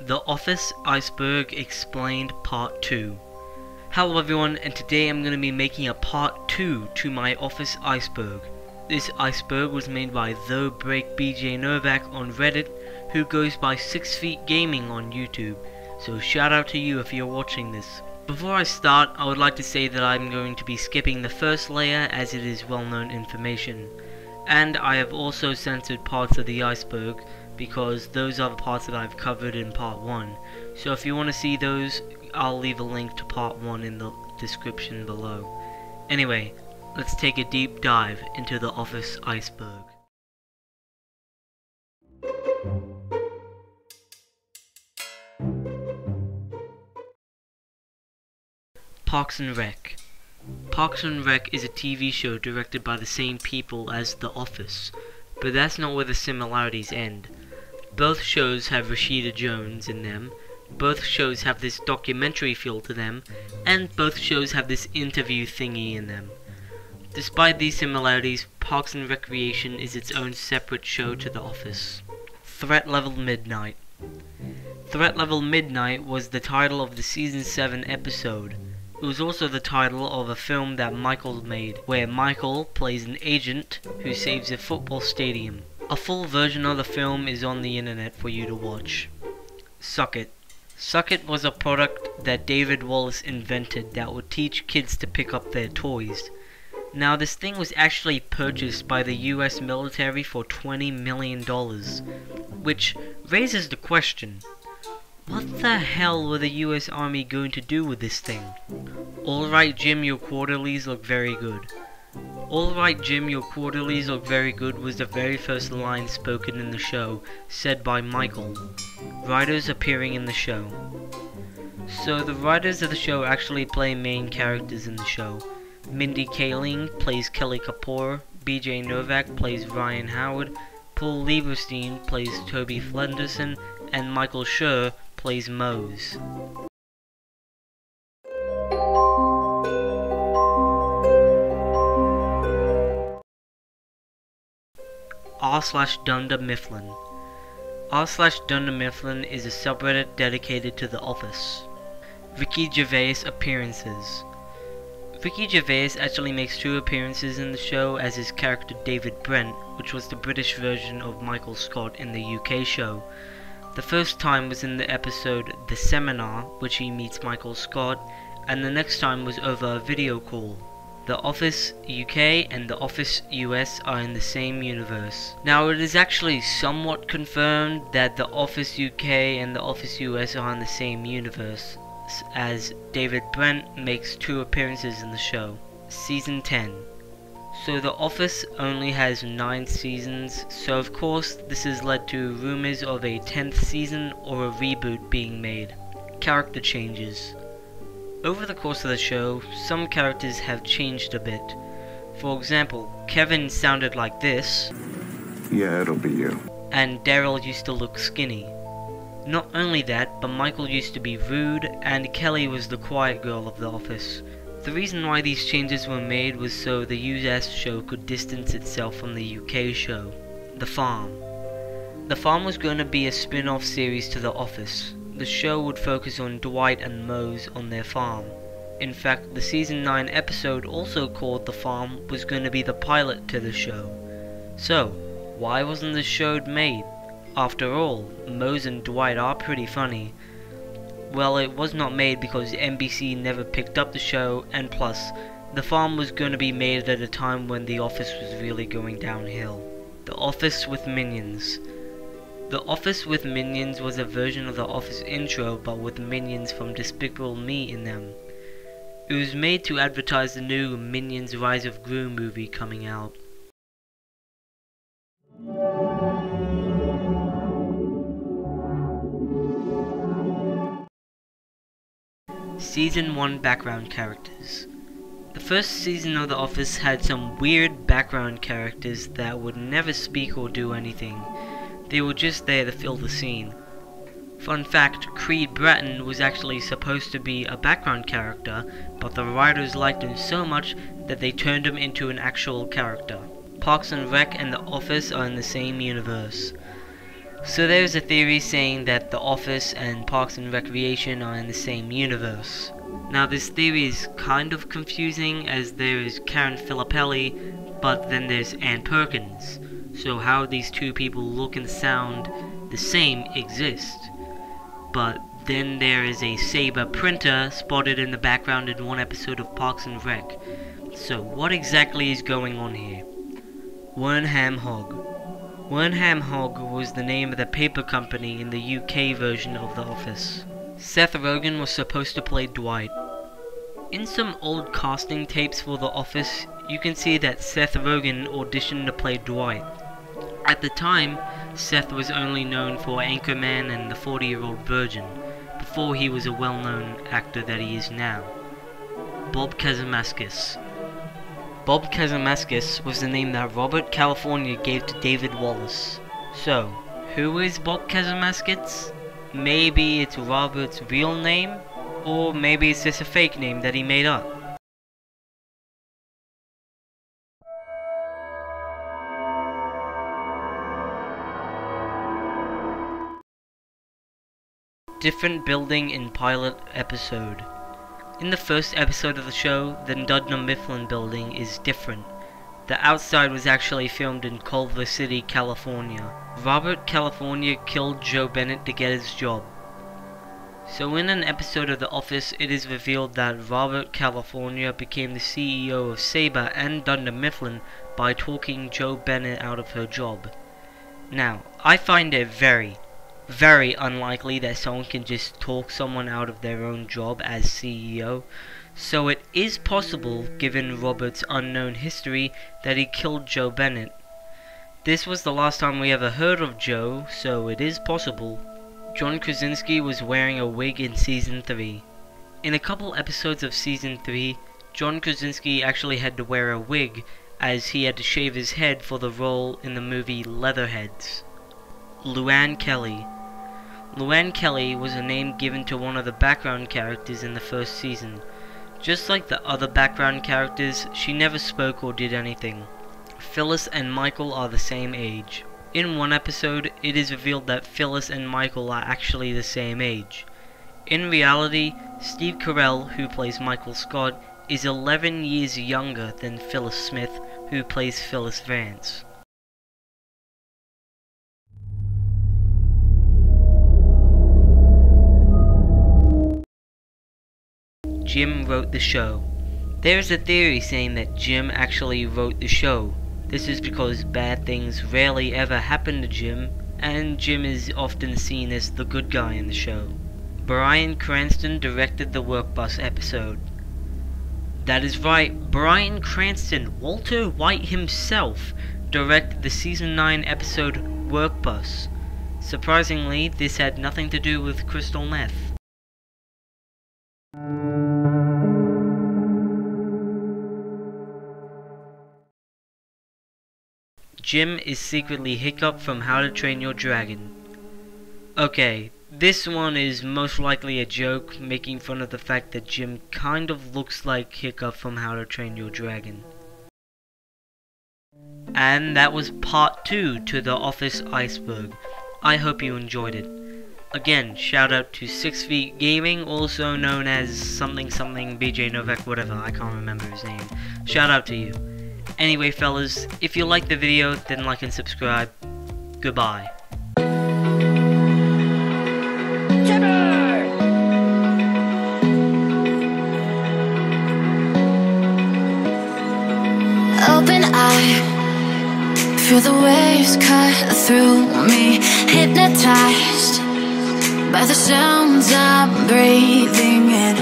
The Office Iceberg Explained Part 2. Hello everyone, and today I'm going to be making a part 2 to my Office Iceberg. This iceberg was made by The Break BJ Novak on Reddit, who goes by 6 Feet Gaming on YouTube, so shout out to you if you're watching this. Before I start, I would like to say that I'm going to be skipping the first layer as it is well-known information. And I have also censored parts of the iceberg, because those are the parts that I've covered in part 1. So if you want to see those, I'll leave a link to part 1 in the description below. Anyway, let's take a deep dive into the Office Iceberg. Parks and Rec. Parks and Rec is a TV show directed by the same people as The Office, but that's not where the similarities end. Both shows have Rashida Jones in them, both shows have this documentary feel to them, and both shows have this interview thingy in them. Despite these similarities, Parks and Recreation is its own separate show to The Office. Threat Level Midnight. Threat Level Midnight was the title of the Season 7 episode. It was also the title of a film that Michael made, where Michael plays an agent who saves a football stadium. A full version of the film is on the internet for you to watch. Suck It. Suck It was a product that David Wallace invented that would teach kids to pick up their toys. Now this thing was actually purchased by the US military for $20 million, which raises the question, what the hell were the US Army going to do with this thing? Alright Jim, your quarterlies look very good. Alright Jim, your quarterlies look very good was the very first line spoken in the show, said by Michael. Writers appearing in the show. So the writers of the show actually play main characters in the show. Mindy Kaling plays Kelly Kapoor, BJ Novak plays Ryan Howard, Paul Lieberstein plays Toby Flenderson, and Michael Schur plays Mose. r/Dunder Mifflin. r/Dunder Mifflin is a subreddit dedicated to The Office. Ricky Gervais appearances. Ricky Gervais actually makes 2 appearances in the show as his character David Brent, which was the British version of Michael Scott in the UK show. The first time was in the episode The Seminar, which he meets Michael Scott, and the next time was over a video call. The Office UK and The Office US are in the same universe. Now it is actually somewhat confirmed that The Office UK and The Office US are in the same universe, as David Brent makes 2 appearances in the show. Season 10. So The Office only has 9 seasons, so of course this has led to rumors of a 10th season or a reboot being made. Character changes. Over the course of the show, some characters have changed a bit. For example, Kevin sounded like this. Yeah, it'll be you. And Daryl used to look skinny. Not only that, but Michael used to be rude, and Kelly was the quiet girl of the office. The reason why these changes were made was so the US show could distance itself from the UK show. The Farm. The Farm was going to be a spin-off series to The Office. The show would focus on Dwight and Mose on their farm. In fact, the season 9 episode, also called The Farm, was going to be the pilot to the show. So, why wasn't the show made? After all, Mose and Dwight are pretty funny. Well, it was not made because NBC never picked up the show, and plus, The Farm was going to be made at a time when The Office was really going downhill. The Office with Minions. The Office with Minions was a version of the Office intro, but with minions from Despicable Me in them. It was made to advertise the new Minions Rise of Gru movie coming out. Season 1 background characters. The first season of The Office had some weird background characters that would never speak or do anything. They were just there to fill the scene. Fun fact, Creed Bratton was actually supposed to be a background character, but the writers liked him so much that they turned him into an actual character. Parks and Rec and The Office are in the same universe. So there's a theory saying that The Office and Parks and Recreation are in the same universe. Now this theory is kind of confusing, as there is Karen Filippelli, but then there's Ann Perkins. So how these two people look and sound the same exist. But then there is a Saber printer spotted in the background in one episode of Parks and Rec. So what exactly is going on here? Wernham Hogg. Wernham Hogg was the name of the paper company in the UK version of The Office. Seth Rogen was supposed to play Dwight. In some old casting tapes for The Office, you can see that Seth Rogen auditioned to play Dwight. At the time, Seth was only known for Anchorman and The 40-Year-Old Virgin, before he was a well-known actor that he is now. Bob Kazamaskis. Bob Kazamaskis was the name that Robert California gave to David Wallace. So, who is Bob Kazamaskis? Maybe it's Robert's real name, or maybe it's just a fake name that he made up. Different building in pilot episode. In the first episode of the show, the Dunder Mifflin building is different. The outside was actually filmed in Culver City, California. Robert California killed Joe Bennett to get his job. So in an episode of The Office, it is revealed that Robert California became the CEO of Sabre and Dunder Mifflin by talking Joe Bennett out of her job. Now, I find it very unlikely that someone can just talk someone out of their own job as CEO, so it is possible, given Robert's unknown history, that he killed Joe Bennett. This was the last time we ever heard of Joe, so it is possible. John Krasinski was wearing a wig in Season 3. In a couple episodes of Season 3, John Krasinski actually had to wear a wig, as he had to shave his head for the role in the movie Leatherheads. Luann Kelly. Luann Kelly was a name given to one of the background characters in the first season. Just like the other background characters, she never spoke or did anything. Phyllis and Michael are the same age. In one episode, it is revealed that Phyllis and Michael are actually the same age. In reality, Steve Carell, who plays Michael Scott, is 11 years younger than Phyllis Smith, who plays Phyllis Vance. Jim wrote the show. There is a theory saying that Jim actually wrote the show. This is because bad things rarely ever happen to Jim, and Jim is often seen as the good guy in the show. Bryan Cranston directed the Work Bus episode. That is right, Bryan Cranston, Walter White himself, directed the Season 9 episode Work Bus. Surprisingly, this had nothing to do with crystal meth. Jim is secretly Hiccup from How to Train Your Dragon. Okay, this one is most likely a joke, making fun of the fact that Jim kind of looks like Hiccup from How to Train Your Dragon. And that was part 2 to the Office Iceberg. I hope you enjoyed it. Again, shout out to 6 Feet Gaming, also known as something BJ Novak, whatever, I can't remember his name. Shout out to you. Anyway fellas, if you liked the video, then like and subscribe. Goodbye. Open eye, feel the waves cut through me, hypnotized by the sounds I'm breathing in.